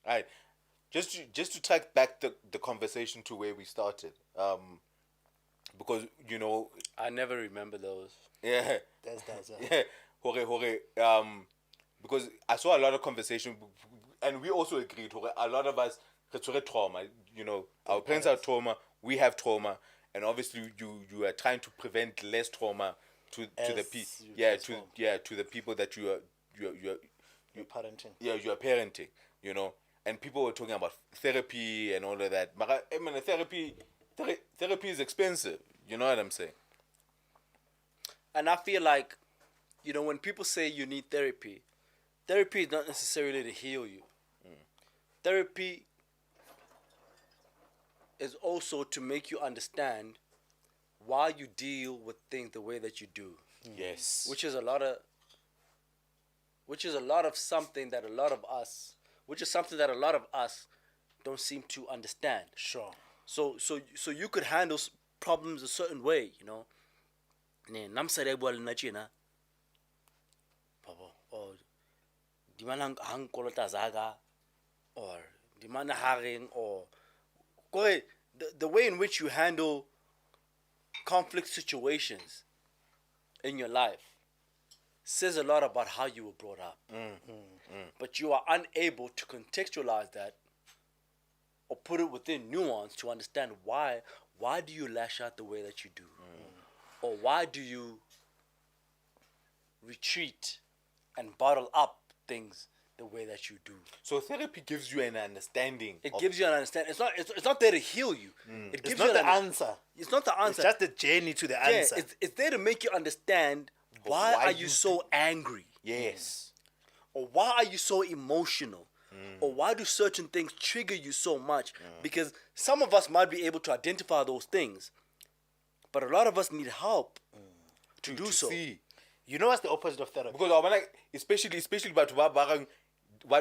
All right. Just to take back the conversation to where we started. Because I never remember those. yeah. That's Yeah. Hore. Because I saw a lot of conversation, and we also agreed. Hore, a lot of us it's trauma. Our parents have trauma. We have trauma, and obviously you are trying to prevent less trauma to the to the people that you're parenting. Yeah, you are parenting. And people were talking about therapy and all of that. But I mean, therapy is expensive. You know what I'm saying? And I feel like, when people say you need therapy is not necessarily to heal you. Therapy is also to make you understand why you deal with things the way that you do. Yes. Which is a lot of something that a lot of us don't seem to understand. Sure. So you could handle problems a certain way, or dimana hang kolota zaga, or dimana haring, or the way in which you handle conflict situations in your life says a lot about how you were brought up. But you are unable to contextualize that or put it within nuance to understand why do you lash out the way that you do, or why do you retreat and bottle up things the way that you do. So therapy gives you an understanding. It gives you an understanding. It's not there to heal you. It gives It's not you the answer. It's not the answer. It's just the journey to the answer. It's there to make you understand why are you so angry. Yes. Or why are you so emotional? Or why do certain things trigger you so much? Because some of us might be able to identify those things, but a lot of us need help to do so. See. You know what's the opposite of therapy? Because I want especially about what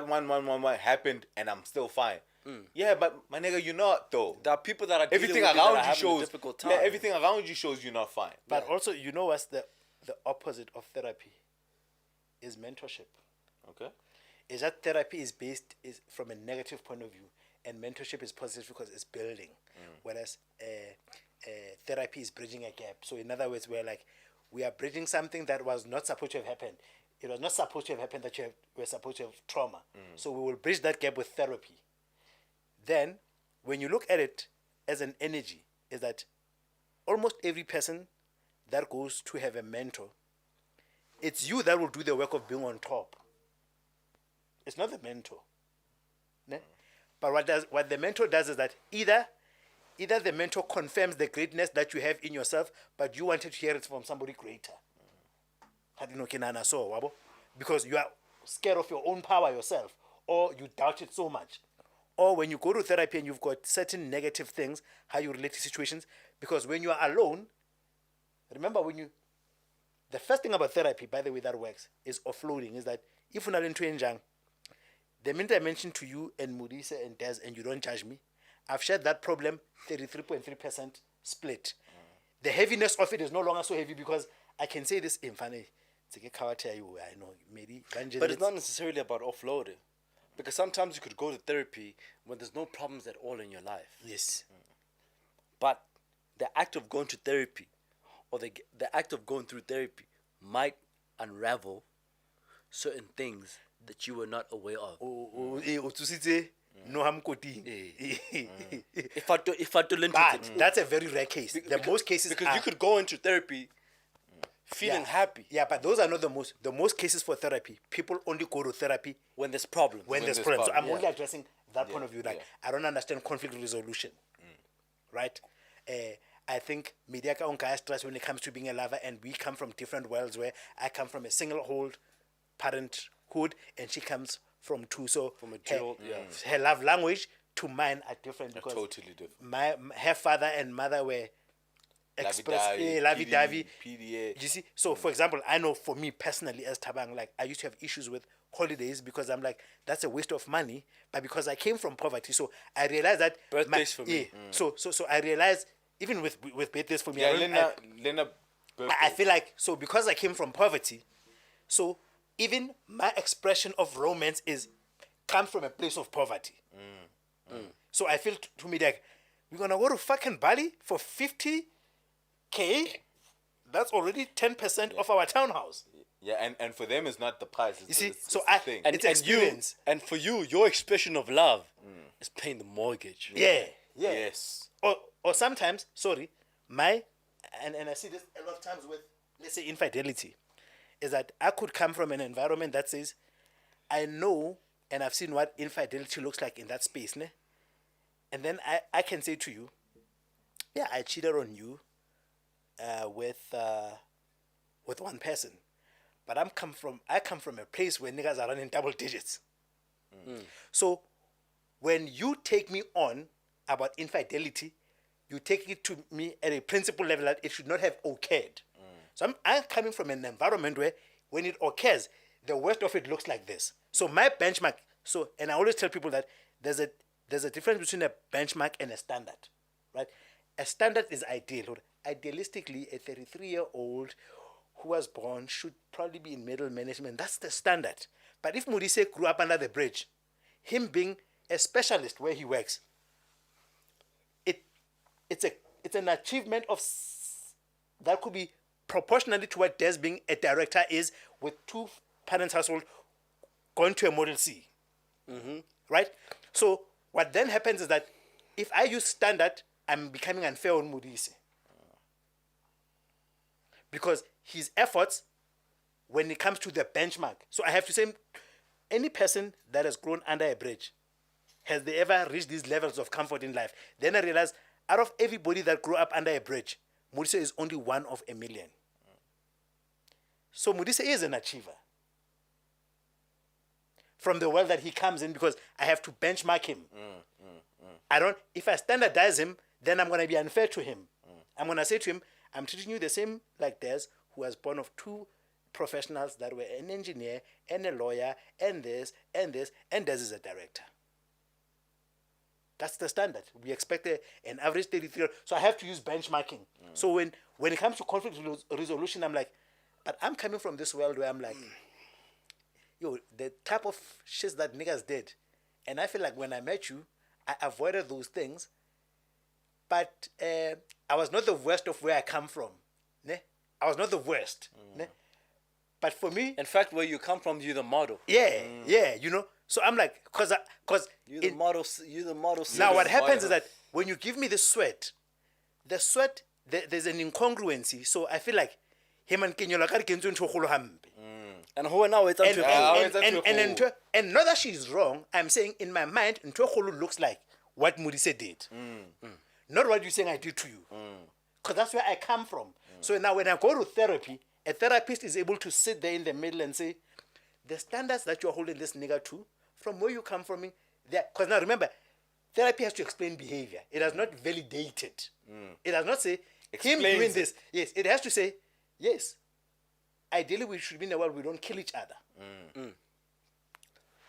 one happened and I'm still fine. Yeah, but my nigga, you're not though. There are people that are everything dealing with around that are you having shows a difficult time. Yeah, everything around you shows you're not fine. But also, you know what's the opposite of therapy? Is mentorship. Okay. Is that therapy is from a negative point of view, and mentorship is positive because it's building. Whereas therapy is bridging a gap. So in other words, we are bridging something that was not supposed to have happened. It was not supposed to have happened that we're supposed to have trauma. So we will bridge that gap with therapy. Then, when you look at it as an energy, is that almost every person that goes to have a mentor, it's you that will do the work of being on top. It's not the mentor. Ne? But what the mentor does is that either the mentor confirms the greatness that you have in yourself, but you wanted to hear it from somebody greater. Because you are scared of your own power yourself, or you doubt it so much. Or when you go to therapy and you've got certain negative things, how you relate to situations, because when you are alone, remember the first thing about therapy, by the way, that works, is offloading, is that if you're not into enjang, the minute I mention to you and Mudisa and Des and you don't judge me, I've shared that problem 33.3% split. The heaviness of it is no longer so heavy because I can say this in funny. I know, maybe. But it's not necessarily about offloading. Because sometimes you could go to therapy when there's no problems at all in your life. Yes. But the act of going to therapy or the act of going through therapy might unravel certain things that you were not aware of. No harm coding. If I to lend But that's a very rare case. Most cases because you could go into therapy feeling happy. Yeah, but those are not the most cases for therapy. People only go to therapy when there's problems. When there's problems. So I'm only addressing that point of view. I don't understand conflict resolution. Right? I think media ka stress when it comes to being a lover, and we come from different worlds where I come from a single hold parenthood and she comes from two. So from a dual, her love language to mine are different because totally different. Her father and mother were lovey-dovey, PDA. You see? So for example, I know for me personally as Tabang, I used to have issues with holidays because I'm like, that's a waste of money. But because I came from poverty, so I realized that birthdays for me. So I realized even with birthdays for me, Lena I feel like, so because I came from poverty, so even my expression of romance is come from a place of poverty. So I feel to me like we're gonna go to fucking Bali for 50K. That's already 10% of our townhouse. Yeah, and for them it's not the price. It's, You see, it's so the thing. And, it's and experience. you, and for you, your expression of love is paying the mortgage. Yeah. Yes. Or sometimes, sorry, and I see this a lot of times with, let's say, infidelity, is that I could come from an environment that says, I know and I've seen what infidelity looks like in that space, ne? And then I can say to you, yeah, I cheated on you with one person, but I come from a place where niggas are running double digits. So when you take me on about infidelity, you take it to me at a principle level that it should not have occurred. So I'm coming from an environment where when it occurs, the worst of it looks like this. So my benchmark, and I always tell people that there's a difference between a benchmark and a standard, right? A standard is ideal. Idealistically, a 33-year-old who was born should probably be in middle management. That's the standard. But if Modise grew up under the bridge, him being a specialist where he works, it's an achievement that could be proportionally to what Des being a director is with two parents household going to a Model C. Right? So what then happens is that if I use standard, I'm becoming unfair on Modise. Because his efforts, when it comes to the benchmark, so I have to say, any person that has grown under a bridge, has they ever reached these levels of comfort in life? Then I realized, out of everybody that grew up under a bridge, Modise is only one of a million. So Modise is an achiever. From the world that he comes in, because I have to benchmark him. If I standardize him, then I'm going to be unfair to him. I'm going to say to him, I'm treating you the same like Des, who was born of two professionals that were an engineer and a lawyer and this, and Des is a director. That's the standard. We expect an average 33. So I have to use benchmarking. So when it comes to conflict resolution, I'm like, but I'm coming from this world where I'm like, yo, the type of shit that niggas did. And I feel like when I met you, I avoided those things. But I was not the worst of where I come from. Ne? I was not the worst. Ne? But for me... In fact, where you come from, you're the model. Yeah, you know. So I'm like, because you're the model. Now what happens is that when you give me the sweat, there's an incongruency. So I feel like him and Kenyola kari kenzo into kholo hambe. And who now it's and not that she's wrong. I'm saying in my mind, into kholo looks like what Modise did, not what you're saying I did to you, because that's where I come from. So now when I go to therapy, a therapist is able to sit there in the middle and say, the standards that you're holding this nigga to, from where you come from, because now remember, therapy has to explain behavior. It does not validate it. It does not say, him doing this. Yes, it has to say, yes, ideally we should be in a world we don't kill each other.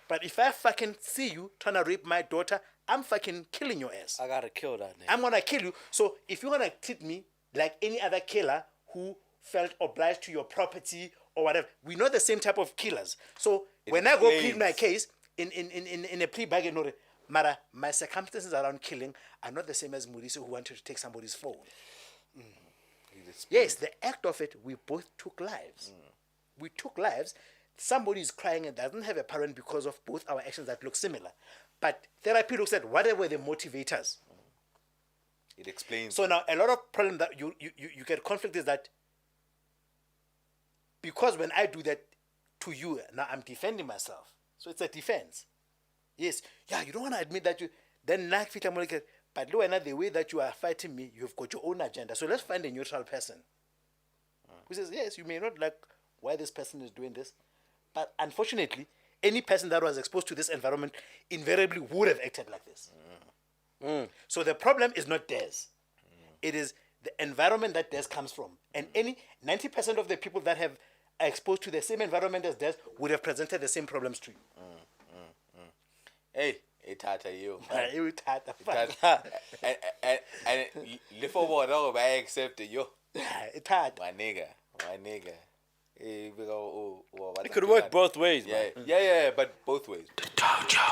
But if I fucking see you trying to rape my daughter, I'm fucking killing your ass. I gotta kill that nigga. I'm gonna kill you. So if you're gonna treat me like any other killer who felt obliged to your property or whatever, we know the same type of killers. So when I go plead my case in a plea bargain, Mara, my circumstances around killing are not the same as Modise who wanted to take somebody's phone. Yes, the act of it, we both took lives. We took lives. Somebody is crying and doesn't have a parent because of both our actions that look similar. But therapy looks at what were the motivators. It explains. So now a lot of problem that you get conflict is that because when I do that to you, now I'm defending myself. So it's a defense. Yes. Yeah, you don't want to admit that you... Then, but the way that you are fighting me, you've got your own agenda. So let's find a neutral person who says, yes, you may not like why this person is doing this. But unfortunately, any person that was exposed to this environment invariably would have acted like this. So the problem is not theirs. It is the environment that theirs comes from. And 90% of the people that are exposed to the same environment as theirs would have presented the same problems to you. Hey, Tata, you. And live for what I accept you. It's hard. My nigga. It could work both ways, yeah, man. Yeah, but both ways. Dojo.